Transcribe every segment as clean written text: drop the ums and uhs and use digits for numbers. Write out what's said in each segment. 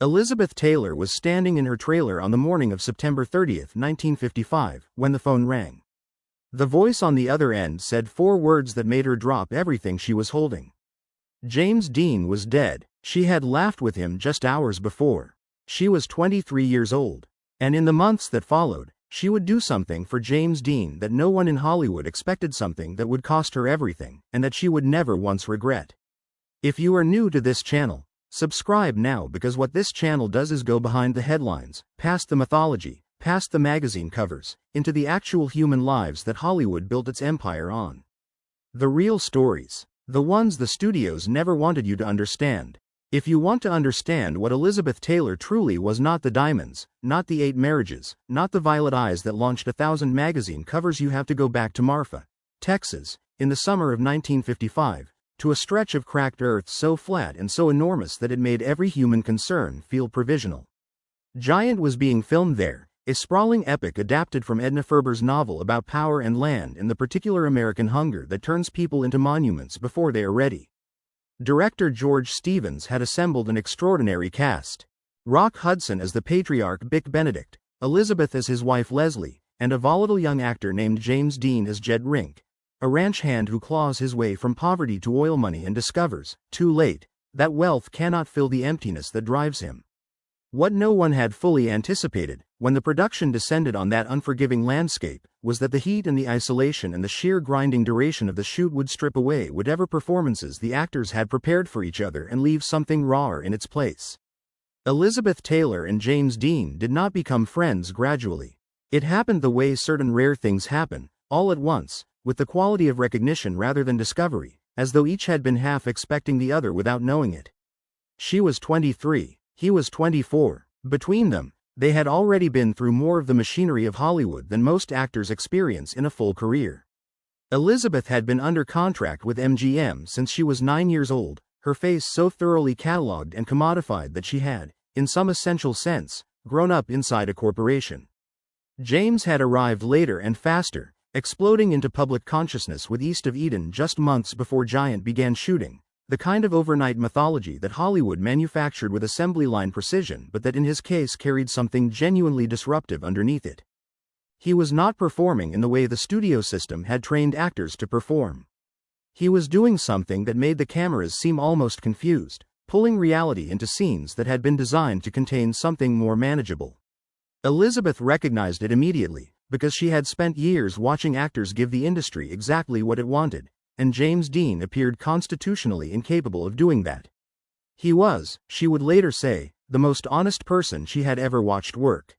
Elizabeth Taylor was standing in her trailer on the morning of September 30, 1955, when the phone rang. The voice on the other end said 4 words that made her drop everything she was holding. James Dean was dead. She had laughed with him just hours before. She was 23 years old. And in the months that followed, she would do something for James Dean that no one in Hollywood expected, something that would cost her everything, and that she would never once regret. If you are new to this channel, subscribe now, because what this channel does is go behind the headlines, past the mythology, past the magazine covers, into the actual human lives that Hollywood built its empire on. The real stories. The ones the studios never wanted you to understand. If you want to understand what Elizabeth Taylor truly was, not the diamonds, not the 8 marriages, not the violet eyes that launched 1,000 magazine covers, you have to go back to Marfa, Texas, in the summer of 1955, to a stretch of cracked earth so flat and so enormous that it made every human concern feel provisional. Giant was being filmed there, a sprawling epic adapted from Edna Ferber's novel about power and land and the particular American hunger that turns people into monuments before they are ready. Director George Stevens had assembled an extraordinary cast. Rock Hudson as the patriarch Bick Benedict, Elizabeth as his wife Leslie, and a volatile young actor named James Dean as Jed Rink, a ranch hand who claws his way from poverty to oil money and discovers, too late, that wealth cannot fill the emptiness that drives him. What no one had fully anticipated, when the production descended on that unforgiving landscape, was that the heat and the isolation and the sheer grinding duration of the shoot would strip away whatever performances the actors had prepared for each other and leave something rawer in its place. Elizabeth Taylor and James Dean did not become friends gradually. It happened the way certain rare things happen, all at once, with the quality of recognition rather than discovery, as though each had been half expecting the other without knowing it. She was 23, he was 24. Between them, they had already been through more of the machinery of Hollywood than most actors experience in a full career. Elizabeth had been under contract with MGM since she was 9 years old, her face so thoroughly catalogued and commodified that she had, in some essential sense, grown up inside a corporation. James had arrived later and faster, exploding into public consciousness with East of Eden just months before Giant began shooting, the kind of overnight mythology that Hollywood manufactured with assembly line precision, but that in his case carried something genuinely disruptive underneath it. He was not performing in the way the studio system had trained actors to perform. He was doing something that made the cameras seem almost confused, pulling reality into scenes that had been designed to contain something more manageable. Elizabeth recognized it immediately, because she had spent years watching actors give the industry exactly what it wanted, and James Dean appeared constitutionally incapable of doing that. He was, she would later say, the most honest person she had ever watched work.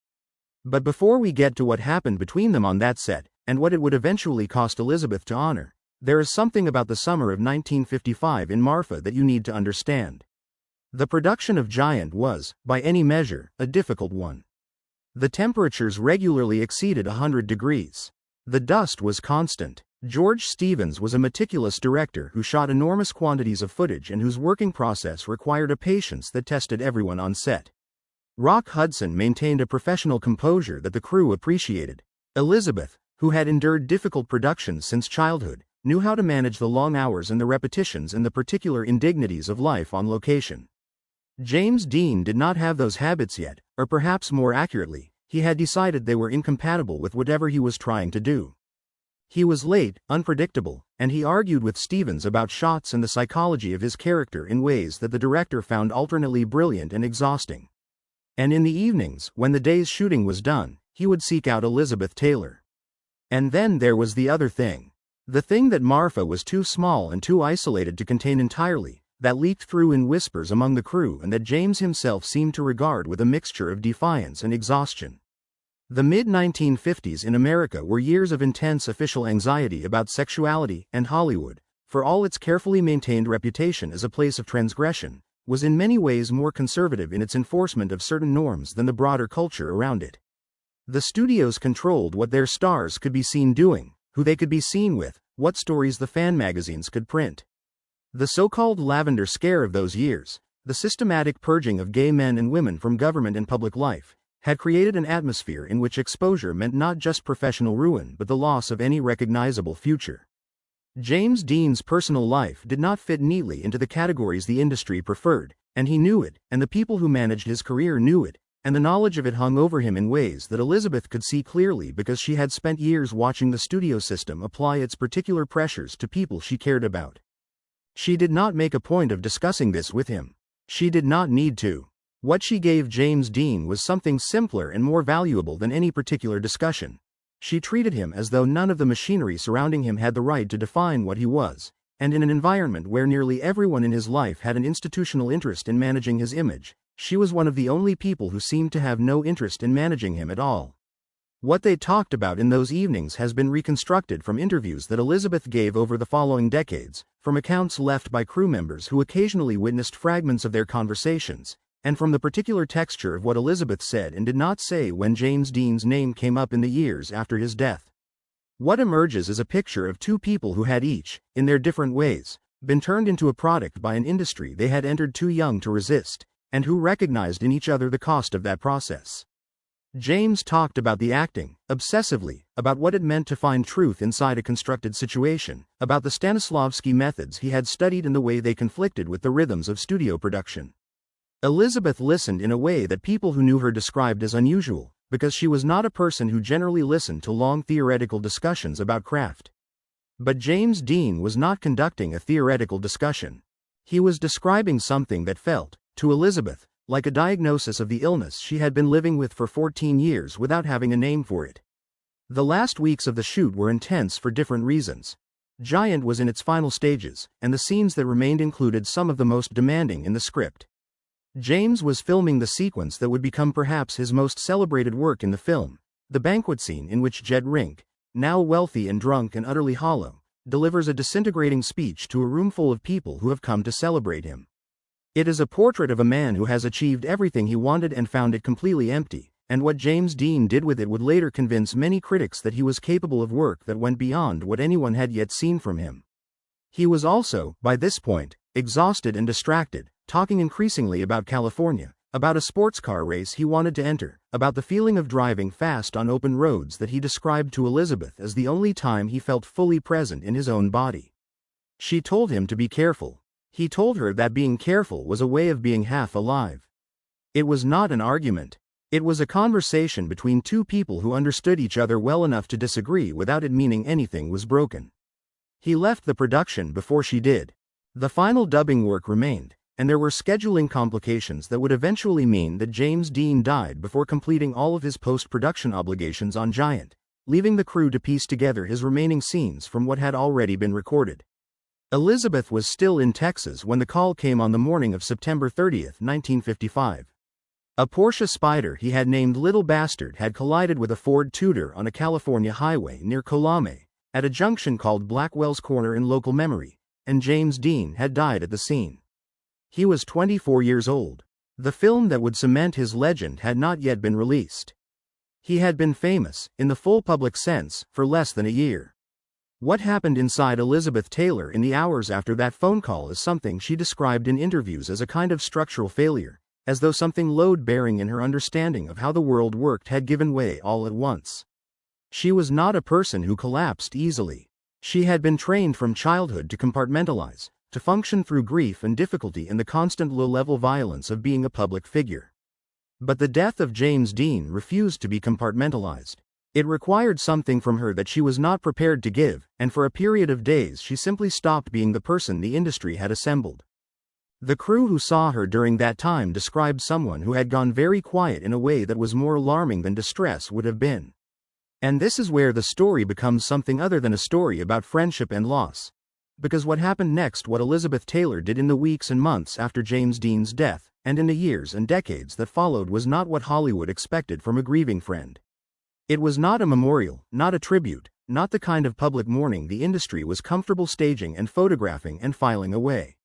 But before we get to what happened between them on that set, and what it would eventually cost Elizabeth to honor, there is something about the summer of 1955 in Marfa that you need to understand. The production of Giant was, by any measure, a difficult one. The temperatures regularly exceeded 100 degrees. The dust was constant. George Stevens was a meticulous director who shot enormous quantities of footage and whose working process required a patience that tested everyone on set. Rock Hudson maintained a professional composure that the crew appreciated. Elizabeth, who had endured difficult productions since childhood, knew how to manage the long hours and the repetitions and the particular indignities of life on location. James Dean did not have those habits yet, or perhaps more accurately, he had decided they were incompatible with whatever he was trying to do. He was late, unpredictable, and he argued with Stevens about shots and the psychology of his character in ways that the director found alternately brilliant and exhausting. And in the evenings, when the day's shooting was done, he would seek out Elizabeth Taylor. And then there was the other thing. The thing that Marfa was too small and too isolated to contain entirely, that leaked through in whispers among the crew and that James himself seemed to regard with a mixture of defiance and exhaustion. The mid-1950s in America were years of intense official anxiety about sexuality, and Hollywood, for all its carefully maintained reputation as a place of transgression, was in many ways more conservative in its enforcement of certain norms than the broader culture around it. The studios controlled what their stars could be seen doing, who they could be seen with, what stories the fan magazines could print. The so-called lavender scare of those years, the systematic purging of gay men and women from government and public life, had created an atmosphere in which exposure meant not just professional ruin but the loss of any recognizable future. James Dean's personal life did not fit neatly into the categories the industry preferred, and he knew it, and the people who managed his career knew it, and the knowledge of it hung over him in ways that Elizabeth could see clearly because she had spent years watching the studio system apply its particular pressures to people she cared about. She did not make a point of discussing this with him. She did not need to. What she gave James Dean was something simpler and more valuable than any particular discussion. She treated him as though none of the machinery surrounding him had the right to define what he was, and in an environment where nearly everyone in his life had an institutional interest in managing his image, she was one of the only people who seemed to have no interest in managing him at all. What they talked about in those evenings has been reconstructed from interviews that Elizabeth gave over the following decades, from accounts left by crew members who occasionally witnessed fragments of their conversations, and from the particular texture of what Elizabeth said and did not say when James Dean's name came up in the years after his death. What emerges is a picture of two people who had each, in their different ways, been turned into a product by an industry they had entered too young to resist, and who recognized in each other the cost of that process. James talked about the acting, obsessively, about what it meant to find truth inside a constructed situation, about the Stanislavski methods he had studied and the way they conflicted with the rhythms of studio production. Elizabeth listened in a way that people who knew her described as unusual, because she was not a person who generally listened to long theoretical discussions about craft. But James Dean was not conducting a theoretical discussion. He was describing something that felt, to Elizabeth, like a diagnosis of the illness she had been living with for 14 years without having a name for it. The last weeks of the shoot were intense for different reasons. Giant was in its final stages, and the scenes that remained included some of the most demanding in the script. James was filming the sequence that would become perhaps his most celebrated work in the film, the banquet scene in which Jed Rink, now wealthy and drunk and utterly hollow, delivers a disintegrating speech to a room full of people who have come to celebrate him. It is a portrait of a man who has achieved everything he wanted and found it completely empty, and what James Dean did with it would later convince many critics that he was capable of work that went beyond what anyone had yet seen from him. He was also, by this point, exhausted and distracted, talking increasingly about California, about a sports car race he wanted to enter, about the feeling of driving fast on open roads that he described to Elizabeth as the only time he felt fully present in his own body. She told him to be careful. He told her that being careful was a way of being half alive. It was not an argument. It was a conversation between two people who understood each other well enough to disagree without it meaning anything was broken. He left the production before she did. The final dubbing work remained, and there were scheduling complications that would eventually mean that James Dean died before completing all of his post-production obligations on Giant, leaving the crew to piece together his remaining scenes from what had already been recorded. Elizabeth was still in Texas when the call came on the morning of September 30, 1955. A Porsche Spyder he had named Little Bastard had collided with a Ford Tudor on a California highway near Colame, at a junction called Blackwell's Corner in local memory, and James Dean had died at the scene. He was 24 years old. The film that would cement his legend had not yet been released. He had been famous, in the full public sense, for less than a year. What happened inside Elizabeth Taylor in the hours after that phone call is something she described in interviews as a kind of structural failure, as though something load-bearing in her understanding of how the world worked had given way all at once. She was not a person who collapsed easily. She had been trained from childhood to compartmentalize, to function through grief and difficulty and the constant low-level violence of being a public figure. But the death of James Dean refused to be compartmentalized. It required something from her that she was not prepared to give, and for a period of days she simply stopped being the person the industry had assembled. The crew who saw her during that time described someone who had gone very quiet in a way that was more alarming than distress would have been. And this is where the story becomes something other than a story about friendship and loss. Because what happened next, what Elizabeth Taylor did in the weeks and months after James Dean's death, and in the years and decades that followed, was not what Hollywood expected from a grieving friend. It was not a memorial, not a tribute, not the kind of public mourning the industry was comfortable staging and photographing and filing away.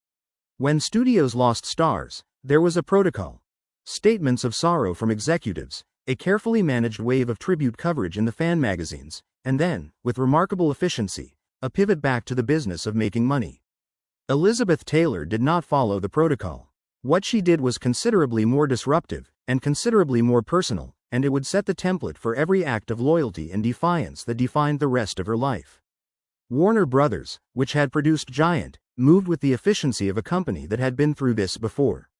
When studios lost stars, there was a protocol. Statements of sorrow from executives, a carefully managed wave of tribute coverage in the fan magazines, and then, with remarkable efficiency, a pivot back to the business of making money. Elizabeth Taylor did not follow the protocol. What she did was considerably more disruptive, and considerably more personal, and it would set the template for every act of loyalty and defiance that defined the rest of her life. Warner Brothers, which had produced Giant, moved with the efficiency of a company that had been through this before.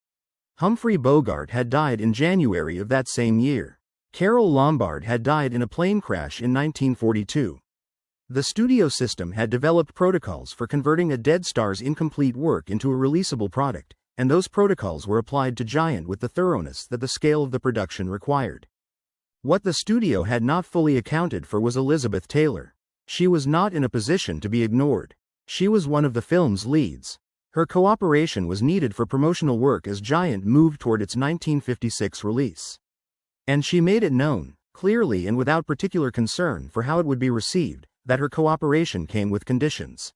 Humphrey Bogart had died in January of that same year. Carole Lombard had died in a plane crash in 1942. The studio system had developed protocols for converting a dead star's incomplete work into a releasable product, and those protocols were applied to Giant with the thoroughness that the scale of the production required. What the studio had not fully accounted for was Elizabeth Taylor. She was not in a position to be ignored. She was one of the film's leads. Her cooperation was needed for promotional work as Giant moved toward its 1956 release. And she made it known, clearly and without particular concern for how it would be received, that her cooperation came with conditions.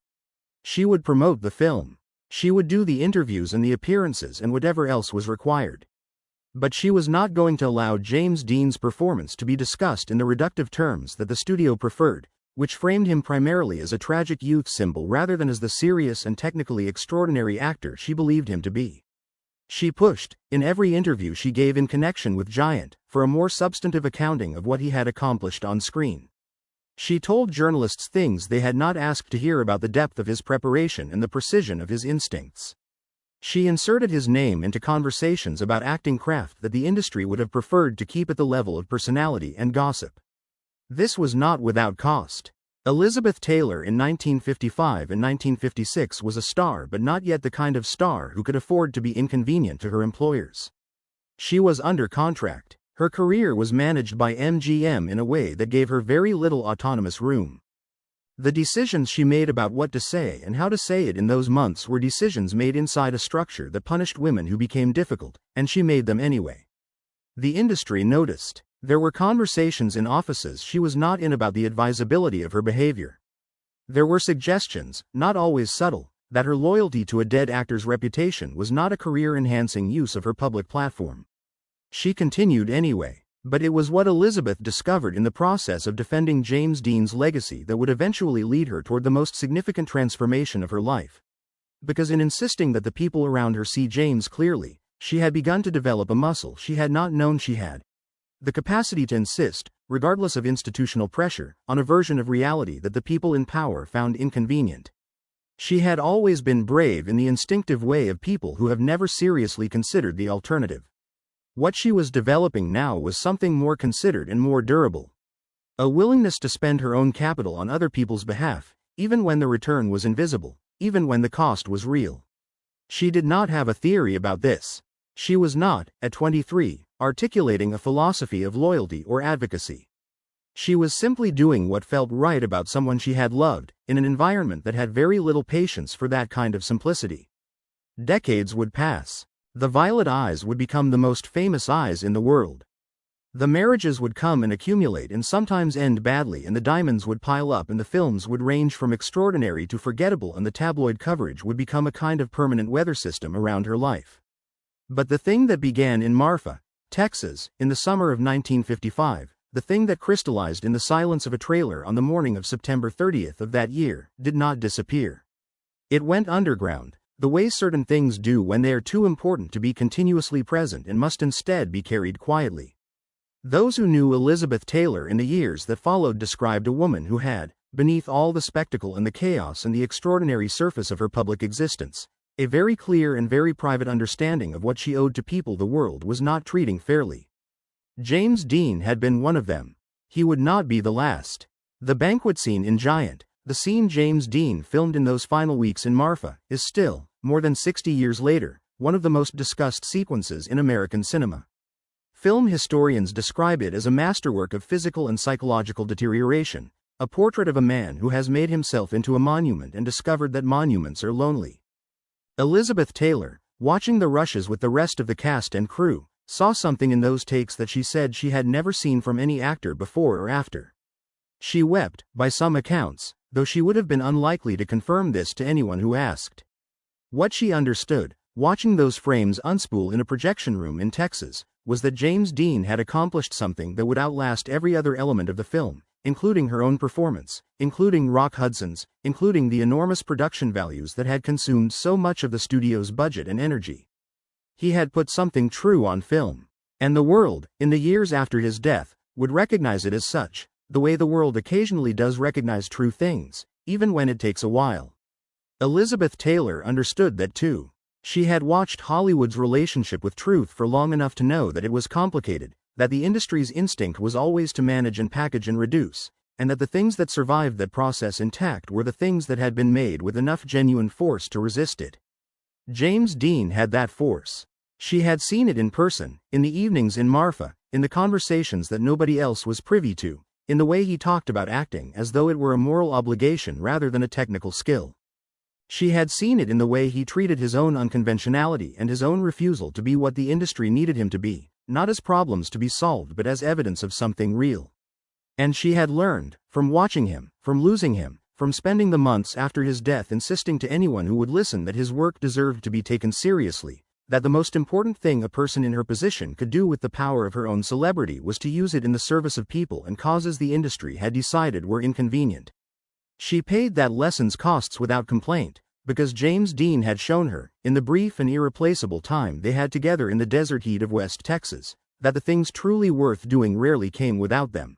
She would promote the film. She would do the interviews and the appearances and whatever else was required. But she was not going to allow James Dean's performance to be discussed in the reductive terms that the studio preferred, which framed him primarily as a tragic youth symbol rather than as the serious and technically extraordinary actor she believed him to be. She pushed, in every interview she gave in connection with Giant, for a more substantive accounting of what he had accomplished on screen. She told journalists things they had not asked to hear about the depth of his preparation and the precision of his instincts. She inserted his name into conversations about acting craft that the industry would have preferred to keep at the level of personality and gossip. This was not without cost. Elizabeth Taylor in 1955 and 1956 was a star, but not yet the kind of star who could afford to be inconvenient to her employers. She was under contract. Her career was managed by MGM in a way that gave her very little autonomous room. The decisions she made about what to say and how to say it in those months were decisions made inside a structure that punished women who became difficult, and she made them anyway. The industry noticed. There were conversations in offices she was not in about the advisability of her behavior. There were suggestions, not always subtle, that her loyalty to a dead actor's reputation was not a career-enhancing use of her public platform. She continued anyway, but it was what Elizabeth discovered in the process of defending James Dean's legacy that would eventually lead her toward the most significant transformation of her life. Because in insisting that the people around her see James clearly, she had begun to develop a muscle she had not known she had. The capacity to insist, regardless of institutional pressure, on a version of reality that the people in power found inconvenient. She had always been brave in the instinctive way of people who have never seriously considered the alternative. What she was developing now was something more considered and more durable. A willingness to spend her own capital on other people's behalf, even when the return was invisible, even when the cost was real. She did not have a theory about this. She was not, at 23, articulating a philosophy of loyalty or advocacy. She was simply doing what felt right about someone she had loved, in an environment that had very little patience for that kind of simplicity. Decades would pass. The violet eyes would become the most famous eyes in the world. The marriages would come and accumulate and sometimes end badly, and the diamonds would pile up, and the films would range from extraordinary to forgettable, and the tabloid coverage would become a kind of permanent weather system around her life. But the thing that began in Marfa, Texas, in the summer of 1955, the thing that crystallized in the silence of a trailer on the morning of September 30th of that year, did not disappear. It went underground, the way certain things do when they are too important to be continuously present and must instead be carried quietly. Those who knew Elizabeth Taylor in the years that followed described a woman who had, beneath all the spectacle and the chaos and the extraordinary surface of her public existence, a very clear and very private understanding of what she owed to people the world was not treating fairly. James Dean had been one of them. He would not be the last. The banquet scene in Giant, the scene James Dean filmed in those final weeks in Marfa, is still, more than 60 years later, one of the most discussed sequences in American cinema. Film historians describe it as a masterwork of physical and psychological deterioration, a portrait of a man who has made himself into a monument and discovered that monuments are lonely. Elizabeth Taylor, watching the rushes with the rest of the cast and crew, saw something in those takes that she said she had never seen from any actor before or after. She wept, by some accounts, though she would have been unlikely to confirm this to anyone who asked. What she understood, watching those frames unspool in a projection room in Texas, was that James Dean had accomplished something that would outlast every other element of the film, including her own performance, including Rock Hudson's, including the enormous production values that had consumed so much of the studio's budget and energy. He had put something true on film. And the world, in the years after his death, would recognize it as such, the way the world occasionally does recognize true things, even when it takes a while. Elizabeth Taylor understood that too. She had watched Hollywood's relationship with truth for long enough to know that it was complicated, that the industry's instinct was always to manage and package and reduce, and that the things that survived that process intact were the things that had been made with enough genuine force to resist it. James Dean had that force. She had seen it in person, in the evenings in Marfa, in the conversations that nobody else was privy to, in the way he talked about acting as though it were a moral obligation rather than a technical skill. She had seen it in the way he treated his own unconventionality and his own refusal to be what the industry needed him to be, not as problems to be solved but as evidence of something real. And she had learned, from watching him, from losing him, from spending the months after his death insisting to anyone who would listen that his work deserved to be taken seriously, that the most important thing a person in her position could do with the power of her own celebrity was to use it in the service of people and causes the industry had decided were inconvenient. She paid that lesson's costs without complaint, because James Dean had shown her, in the brief and irreplaceable time they had together in the desert heat of West Texas, that the things truly worth doing rarely came without them.